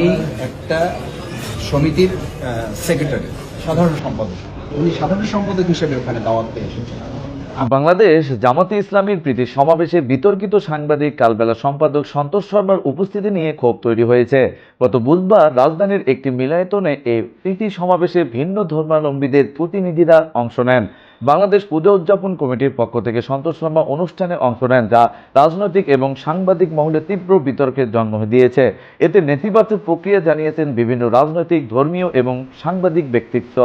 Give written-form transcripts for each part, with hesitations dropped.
উনি একটা সমিতির সেক্রেটারি, সাধারণ সম্পাদক। উনি সাধারণ সম্পাদক হিসেবে ওখানে দাওয়াত পেয়ে এসেছেন। বাংলাদেশ জামাতে ইসলামীর প্রীতি সমাবেশে বিতর্কিত সাংবাদিক কালবেলা সম্পাদক সন্তোষ শর্মার উপস্থিতি নিয়ে ক্ষোভ তৈরি হয়েছে। গত বুধবার রাজধানীর একটি মিলনায়তনে এই প্রীতি সমাবেশে ভিন্ন ধর্মাবলম্বীদের প্রতিনিধিরা অংশ নেন। বাংলাদেশ পূজা উদযাপন কমিটির পক্ষ থেকে সন্তোষ শর্মা অনুষ্ঠানে অংশ নেন, যা রাজনৈতিক এবং সাংবাদিক মহলে তীব্র বিতর্কের জন্ম দিয়েছে। এতে নেতিবাচক প্রক্রিয়া জানিয়েছেন বিভিন্ন রাজনৈতিক, ধর্মীয় এবং সাংবাদিক ব্যক্তিত্ব।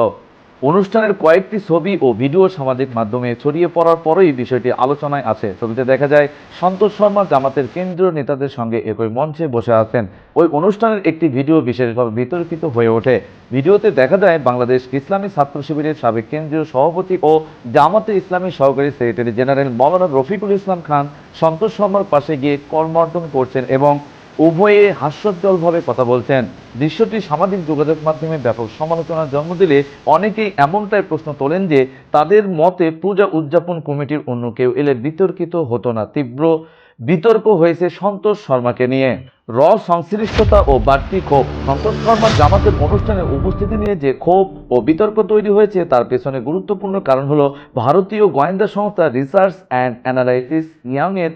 অনুষ্ঠানের কয়েকটি ছবি ও ভিডিও সামাজিক মাধ্যমে ছড়িয়ে পড়ার পরেই বিষয়টি আলোচনায় আসে। ছবিতে দেখা যায় সন্তোষ শর্মা জামাতের কেন্দ্রীয় নেতাদের সঙ্গে একই মঞ্চে বসে আছেন। ওই অনুষ্ঠানের একটি ভিডিও বিশেষভাবে বিতর্কিত হয়ে ওঠে। ভিডিওতে দেখা যায় বাংলাদেশ ইসলামী ছাত্র শিবিরের সাবেক কেন্দ্রীয় সভাপতি ও জামাতে ইসলামী সহকারী সেক্রেটারি জেনারেল মাওলানা রফিকুল ইসলাম খান সন্তোষ শর্মার পাশে গিয়ে করমর্দন করছেন এবং উভয়ে হাস্যোজ্জ্বলভাবে কথা বলছেন। দৃশ্যটি সামাজিক যোগাযোগ মাধ্যমে ব্যাপক সমালোচনার জন্ম দিলে অনেকেই এমনটাই প্রশ্ন তোলেন যে তাদের মতে পূজা উদযাপন কমিটির অন্য কেউ এলে বিতর্কিত হতো না। তীব্র বিতর্ক হয়েছে সন্তোষ শর্মাকে নিয়ে। সংশ্লিষ্টতা ও বাড়তি ক্ষোভ। সন্তোষ শর্মার জামাতের অনুষ্ঠানে উপস্থিতি নিয়ে যে ক্ষোভ ও বিতর্ক তৈরি হয়েছে তার পেছনে গুরুত্বপূর্ণ কারণ হলো ভারতীয় গোয়েন্দা সংস্থা রিসার্চ অ্যান্ড অ্যানালাইসিস ইয়াংয়ের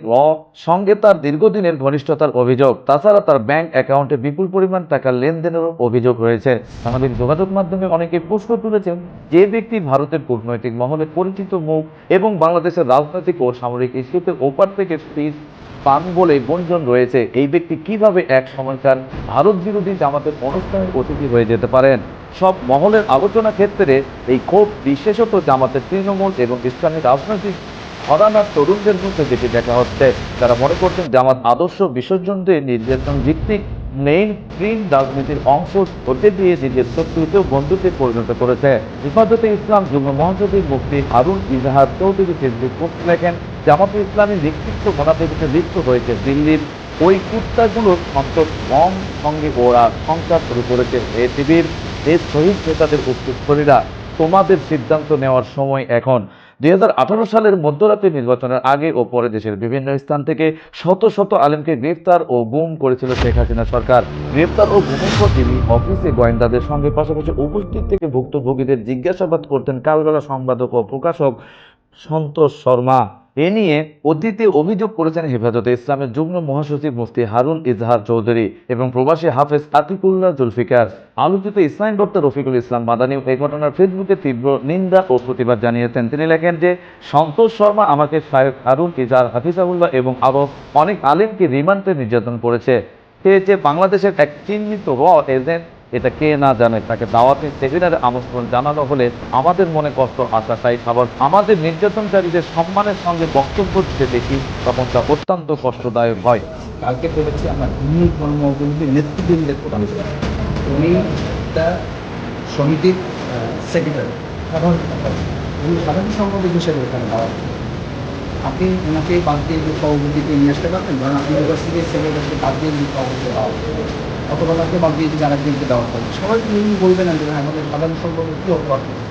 সঙ্গে তার দীর্ঘদিনের ঘনিষ্ঠতার অভিযোগ। তাছাড়া তার ব্যাংক অ্যাকাউন্টে বিপুল পরিমাণ টাকা লেনদেনেরও অভিযোগ রয়েছে। সামাজিক যোগাযোগ মাধ্যমে অনেকে প্রশ্ন তুলেছেন, যে ব্যক্তি ভারতের কূটনৈতিক মহলে পরিচিত মুখ এবং বাংলাদেশের রাজনৈতিক ও সামরিক ইস্যুতে ওপার থেকে স্পিচ পান বলে গুঞ্জন রয়েছে, এই ব্যক্তি কিভাবে এক সময়কার ভারত বিরোধী জামাতের অনুষ্ঠানের অতিথি হয়ে যেতে পারেন? সব মহলের আলোচনা ক্ষেত্রে এই ক্ষোভ বিশেষত জামাতের তৃণমূল এবং ইসলামী রাজনৈতিক ঘরানার তরুণদের মধ্যে যেটি দেখা হচ্ছে। তারা মনে করছেন জামাত আদর্শ বিসর্জনকে নির্যাতন ভিত্তিক মেইন স্ট্রিম রাজনীতির অংশ হতে দিয়ে নিজের শত্রুতেও বন্ধুতে পরিণত করেছে। হেফাজতে ইসলাম যুগ্ম মহাসচিব মুফতি হারুন ইজাহার চৌধুরী ফেসবুক পোস্ট লেখেন, জামাতে ইসলামীর নেতৃত্ব ঘনাদেশে লিপ্ত হয়েছে দিল্লির ওই কুত্তাগুলোর সন্তোষ বম সঙ্গে ওরা সংসার শুরু করেছে। এটিভির দেশ শহীদ নেতাদের উত্তরসূরিরা, তোমাদের সিদ্ধান্ত নেওয়ার সময় এখন। 2018 সালের মধ্যরাতে নির্বাচনের আগে ও পরে দেশের বিভিন্ন স্থান থেকে শত শত আলেমকে গ্রেফতার ও গুম করেছিল শেখ হাসিনা সরকার। গ্রেফতার ও গুমের পর তিনি অফিসে গোয়েন্দাদের সঙ্গে পাশাপাশি উপস্থিত থেকে ভুক্তভোগীদের জিজ্ঞাসাবাদ করতেন কালবেলা সম্পাদক ও প্রকাশক সন্তোষ শর্মা। এ নিয়ে অতীতে অভিযোগ করেছেন হেফাজতে ইসলামের যুগ্ম মহাসচিব মুফতি হারুন ইজহার চৌধুরী এবং প্রবাসী হাফেজ আতিকুল্লাহ জুলফিকার। আলোচিত ইসলামী বক্তা রফিকুল ইসলাম মাদানী এই ঘটনার ফেসবুকে তীব্র নিন্দা ও প্রতিবাদ জানিয়েছেন। তিনি লেখেন যে সন্তোষ শর্মা আমাকে শায়েখ হারুন ইজহার, হাফিজাউল্লাহ এবং আরও অনেক আলেমকে রিমান্ডে নির্যাতন করেছে। সে যে বাংলাদেশের এক চিহ্নিত এজেন্ট, এটা কে না জানে। তাকে দাওয়াতের সেমিনারে আমন্ত্রণ জানানো হলে আমাদের মনে কষ্ট আসা তাই আবার আমাদের নির্যাতনকারীদের সম্মানের সঙ্গে বক্তব্য দিতে দেখি তখন তা অত্যন্ত কষ্টদায়ক হয়। কালকে বলেছি আমরা হিন্দু ধর্মাবলম্বী নেতৃবৃন্দের প্রধান। উনি একটা সমিতির সেক্রেটারি, সাধারণ সম্পাদক। উনি সাধারণ সম্পাদক হিসেবে ওখানে দাওয়াত পেয়েছেন। আপনি ওনাকে বাদ দিয়ে যে সভাপতিকে নিয়ে আসতে পারবেন, কারণ আপনি ইউনিভার্সিটির সেক্রেটারিকে বাদ দিয়ে যে সভাপতিকে দাওয়াত করবেন, অথবা তাকে বাদ দিয়ে যে আরেকজনকে দাওয়াত করবেন, সবাই উনি বলবেন না যে আমাদের সাধারণ সম্পাদক কী অপরাধ করেছে।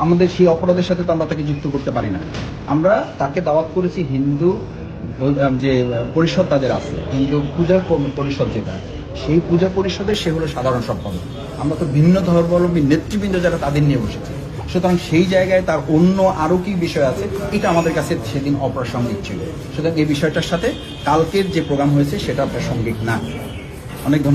আমাদের সেই অপরাধের সাথে তো আমরা তাকে যুক্ত করতে পারি না। আমরা তাকে দাওয়াত করেছি হিন্দু যে পরিষদ তাদের আছে, হিন্দু পূজা পরিষদ যেটা, সেই পূজা পরিষদের সে হলো সাধারণ সম্পাদক। আমরা তো ভিন্ন ধর্মাবলম্বী নেতৃবৃন্দ যারা তাদের নিয়ে বসেছি, সুতরাং সেই জায়গায় তার অন্য আরও কি বিষয় আছে এটা আমাদের কাছে সেদিন অপ্রাসঙ্গিক ছিল। সুতরাং এই বিষয়টার সাথে কালকের যে প্রোগ্রাম হয়েছে সেটা প্রাসঙ্গিক না। অনেক ধন্যবাদ।